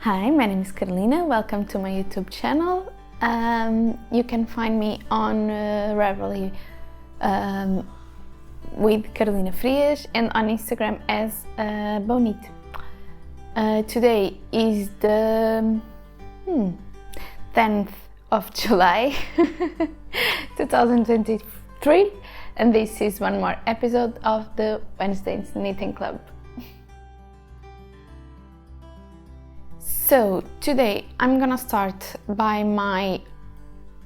Hi, my name is Carolina. Welcome to my YouTube channel. You can find me on Ravelry with Carolina Frias and on Instagram as BoKnit. Today is the 10th of July 2023 and this is one more episode of the Wednesdays Knitting Club. So today I'm gonna start by my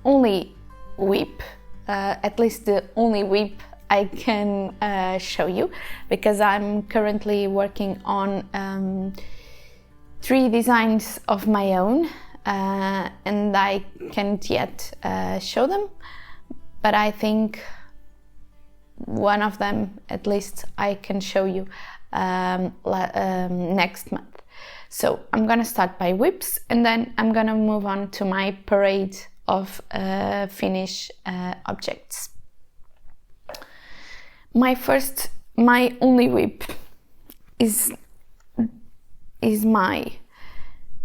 only whip, at least the only whip I can show you, because I'm currently working on 3 designs of my own and I can't yet show them, but I think one of them at least I can show you next month. So I'm gonna start by whips and then I'm gonna move on to my parade of finish objects. My only whip is my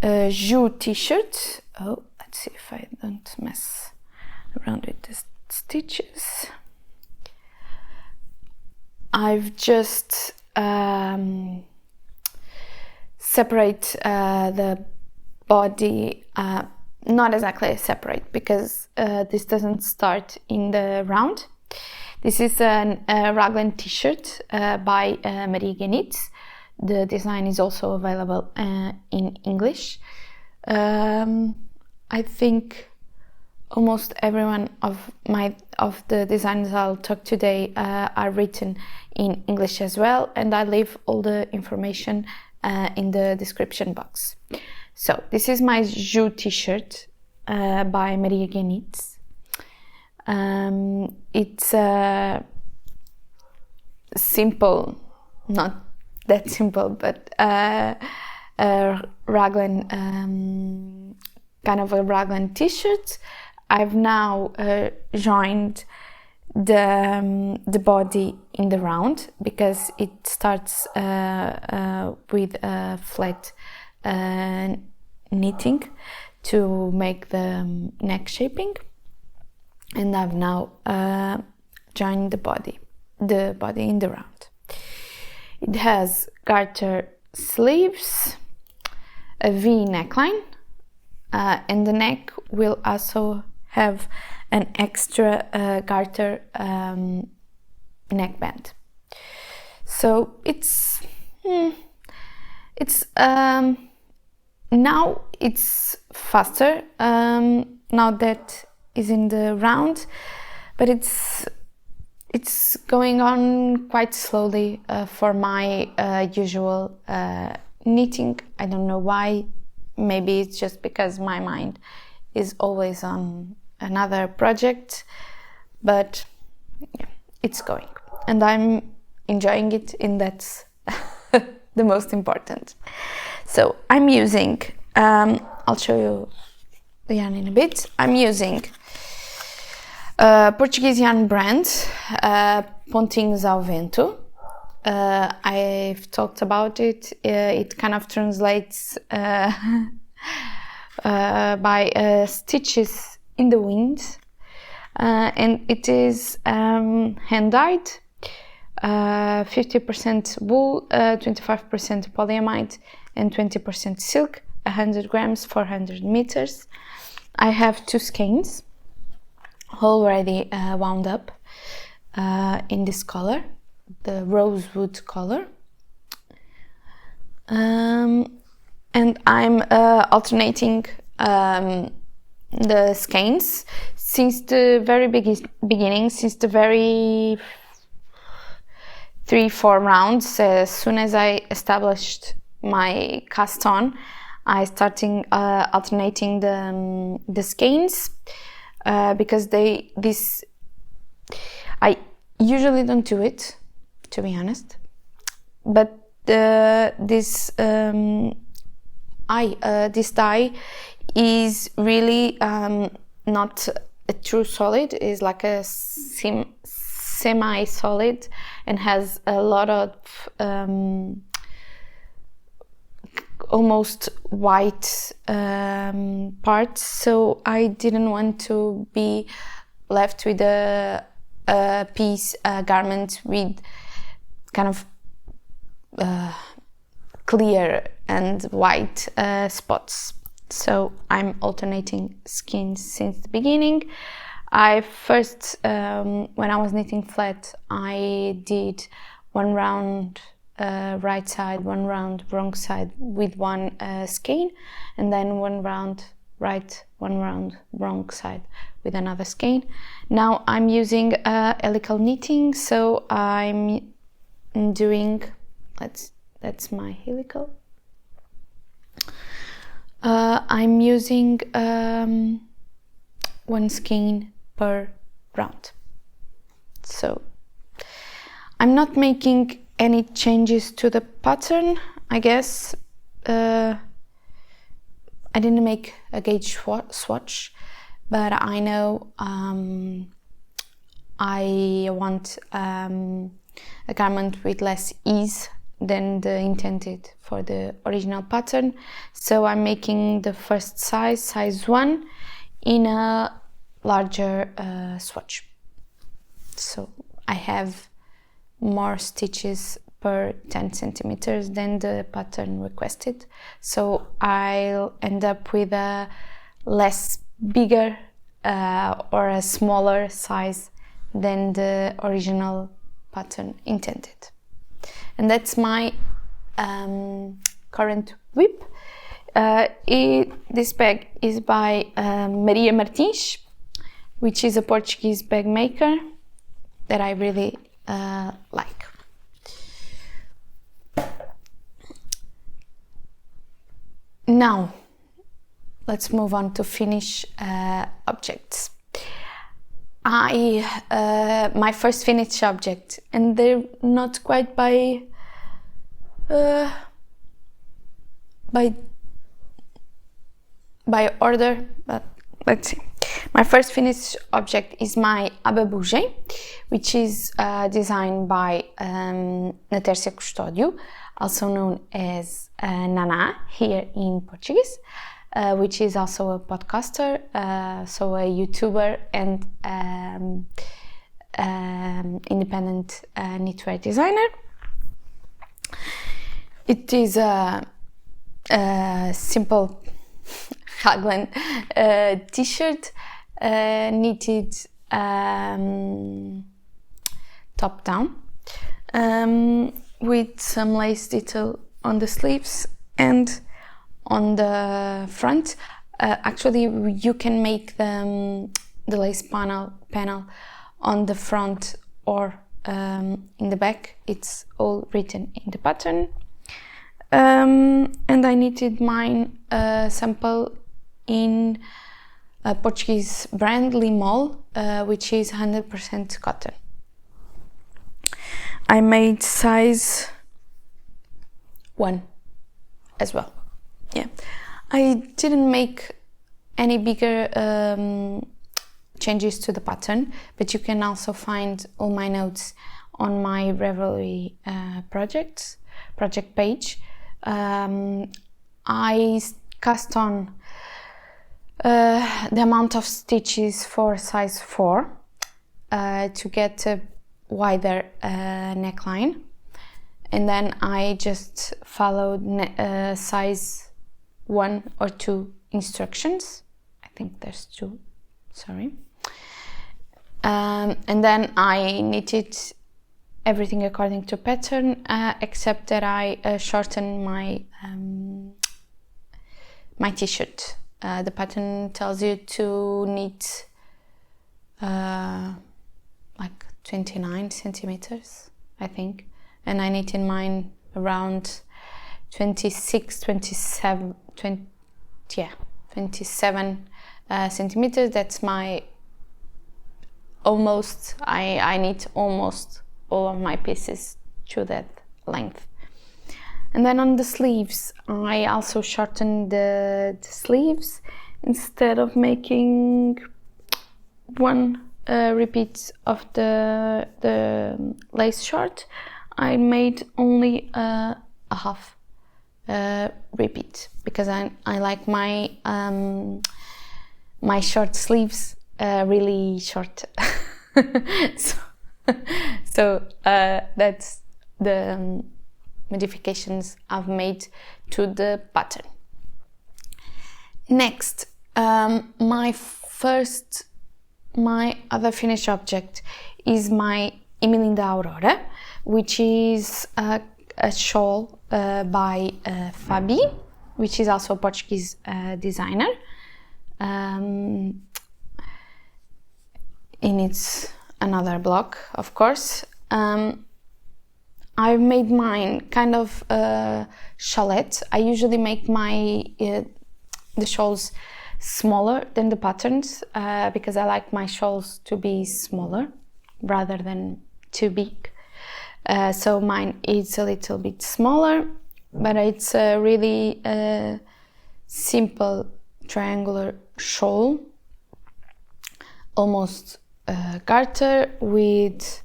Joux t-shirt. Oh, let's see if I don't mess around with the stitches. I've just separate the body, not exactly separate because this doesn't start in the round. This is a raglan t-shirt by YarnAdventures. The design is also available in English. I think almost everyone of the designs I'll talk today are written in English as well, and I leave all the information in the description box. So this is my Joux t-shirt by YarnAdventures. It's simple, not that simple, but a raglan, kind of a raglan t-shirt. I've now joined the body in the round because it starts with a flat knitting to make the neck shaping, and I've now joined the body in the round. It has garter sleeves, a V neckline, and the neck will also have an extra garter neckband. So it's now it's faster now that is in the round, but it's going on quite slowly for my usual knitting. I don't know why. Maybe it's just because my mind is always on another project, but yeah, it's going and I'm enjoying it, and that's the most important. So I'm using, I'll show you the yarn in a bit. I'm using Portuguese yarn brand, Pontinhos ao Vento. I've talked about it. It kind of translates by stitches in the wind, and it is hand-dyed, 50% wool, 25% polyamide and 20% silk, 100 grams, 400 meters. I have 2 skeins already wound up in this color, the rosewood color, and I'm alternating the skeins since the very beginning, since the very 3-4 rounds. As soon as I established my cast on, I started alternating the skeins because I usually don't do it, to be honest, but this dye is really not a true solid. It's like a semi-solid and has a lot of almost white parts, so I didn't want to be left with a garment with kind of clear and white spots. So I'm alternating skins since the beginning. I first, when I was knitting flat, I did one round right side, one round wrong side with one skein, and then one round right, one round wrong side with another skein. Now I'm using helical knitting, so I'm doing, that's my helical. I'm using one skein per round. So I'm not making any changes to the pattern, I guess. I didn't make a gauge swatch, but I know I want a garment with less ease than the intended for the original pattern. So I'm making the first size 1 in a larger swatch. So I have more stitches per 10 centimeters than the pattern requested. So I'll end up with a less bigger or a smaller size than the original pattern intended. And that's my current whip. This bag is by Maria Martins, which is a Portuguese bag maker that I really like. Now, let's move on to finish objects. My first finished object, and they're not quite by order, but let's see. My first finished object is my ababuge, which is designed by Natércia Custódio, also known as Nana here in Portuguese, which is also a podcaster, so a YouTuber and independent knitwear designer. It is a simple raglan t-shirt knitted top down with some lace detail on the sleeves and on the front. Actually, you can make the lace panel on the front or in the back. It's all written in the pattern. And I knitted mine sample in a Portuguese brand Limol, which is 100% cotton. I made size 1 as well. Yeah, I didn't make any bigger changes to the pattern, but you can also find all my notes on my Ravelry project page. I cast on the amount of stitches for size 4 to get a wider neckline, and then I just followed size 1 or 2 instructions. I think there's 2, sorry. And then I knitted everything according to pattern, except that I shortened my my t-shirt. The pattern tells you to knit like 29 centimeters, I think, and I knitted mine around 27 centimeters. That's my almost, I knit almost all of my pieces to that length. And then on the sleeves, I also shortened the sleeves. Instead of making one repeat of the lace short, I made only a half repeat, because I like my my short sleeves really short. so that's the modifications I've made to the pattern. Next, my other finished object is my Emilinda Aurora, which is a shawl by Fabi, which is also a Portuguese designer. And it's another blog, of course. I've made mine kind of shawlette. I usually make my the shawls smaller than the patterns because I like my shawls to be smaller rather than too big. So mine is a little bit smaller, but it's a really simple triangular shawl, almost garter with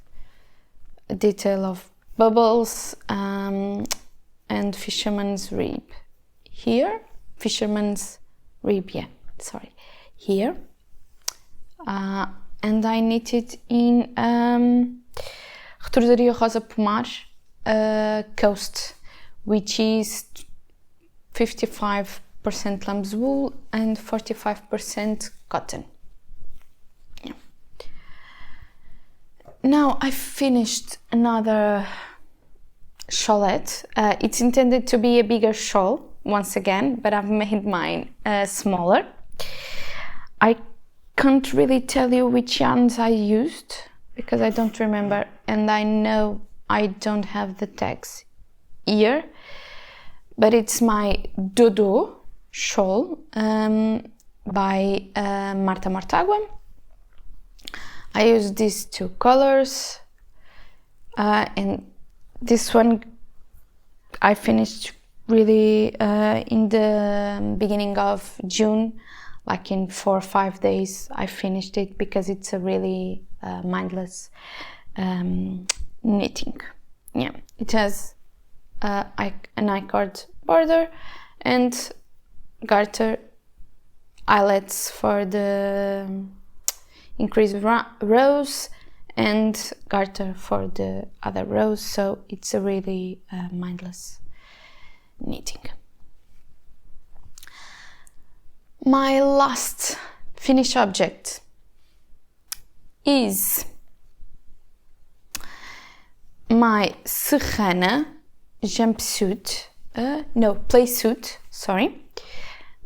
a detail of bubbles and fisherman's rib here. Here. And I knitted in Retordaria Rosa Pomar Coast, which is 55% lamb's wool and 45% cotton. Yeah. Now I finished another shawlette. It's intended to be a bigger shawl once again, but I've made mine smaller. I can't really tell you which yarns I used because I don't remember, and I know I don't have the tags here, but it's my Dodo shawl by Marta Mortágua. I used these two colors, and this one I finished really in the beginning of June, like in 4 or 5 days I finished it because it's a really mindless knitting. Yeah, it has an I-cord border and garter eyelets for the increased rows and garter for the other rows, so it's a really mindless knitting. My last finished object is my Serrana Playsuit,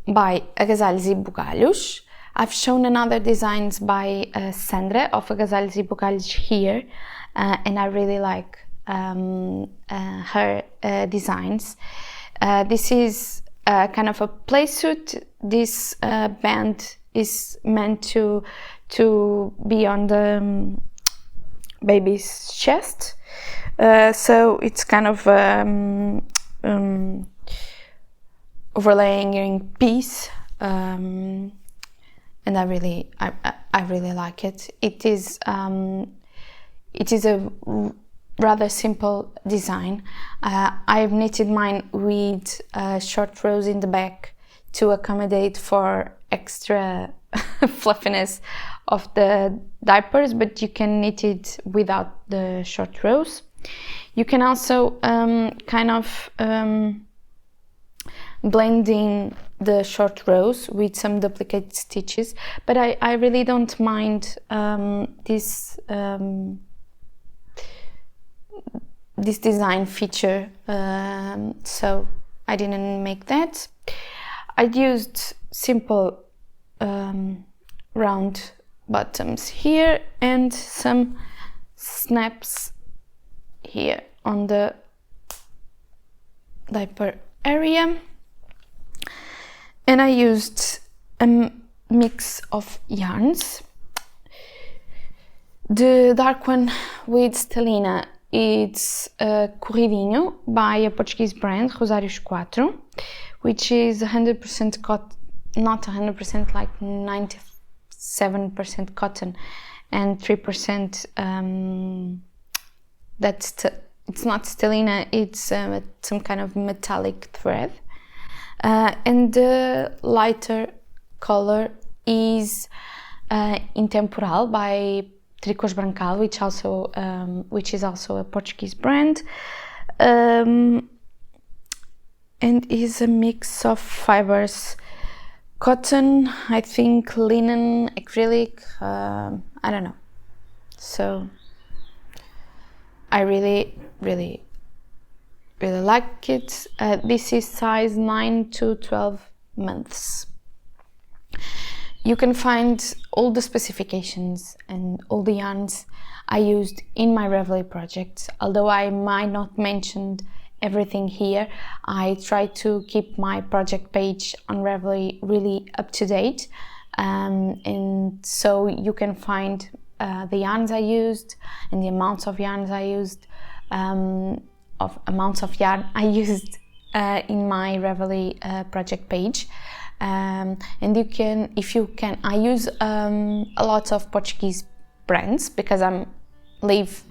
by Agasalhos e Bugalhos. I've shown another designs by Sandra of Agasalhos e Bugalhos here, and I really like her designs. This is kind of a playsuit. This band is meant to be on the baby's chest, so it's kind of overlaying in piece, and I really like it. It is a rather simple design. I've knitted mine with short rows in the back to accommodate for extra fluffiness of the diapers, but you can knit it without the short rows. You can also blend in the short rows with some duplicate stitches, but I really don't mind this design feature, so I didn't make that. I used simple round bottoms here and some snaps here on the diaper area, and I used a mix of yarns. The dark one with Stelina, it's Corridinho by a Portuguese brand, Rosários 4, which is 100% cotton, not 100%, like 97% cotton and 3% that's it's not stellina, it's some kind of metallic thread. And the lighter color is Intemporal by Tricôs Brancal, which is also a Portuguese brand, and is a mix of fibers: cotton, I think, linen, acrylic, I don't know. So I really like it. This is size 9 to 12 months. You can find all the specifications and all the yarns I used in my Ravelry project. Although I might not mention everything here, I try to keep my project page on Ravelry really up to date, and so you can find the yarns I used and the amounts of yarns I used, in my Ravelry project page. And I use a lot of Portuguese brands because I live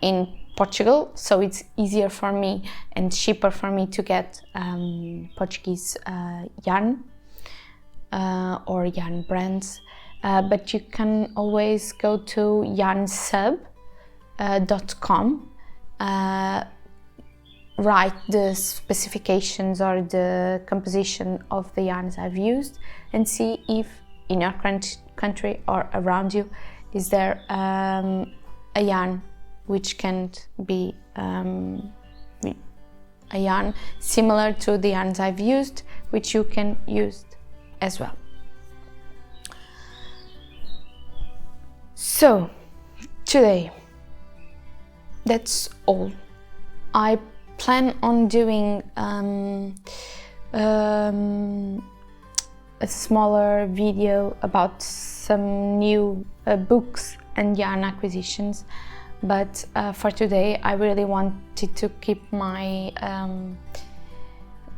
in Portugal, so it's easier for me and cheaper for me to get Portuguese yarn or yarn brands. But you can always go to yarnsub.com, write the specifications or the composition of the yarns I've used, and see if in your country or around you is there a yarn which can be a yarn similar to the yarns I've used, which you can use as well. So today, that's all. I plan on doing a smaller video about some new books and yarn acquisitions, but for today I really wanted to keep my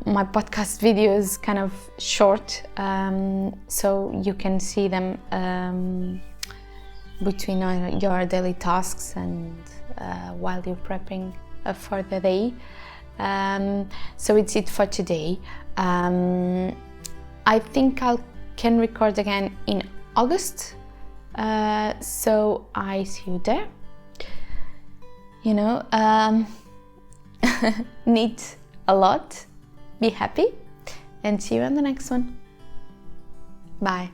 my podcast videos kind of short, so you can see them between your daily tasks and while you're prepping for the day. So it's it for today. I think I can record again in August, so I see you there. Knit a lot, be happy, and see you on the next one. Bye.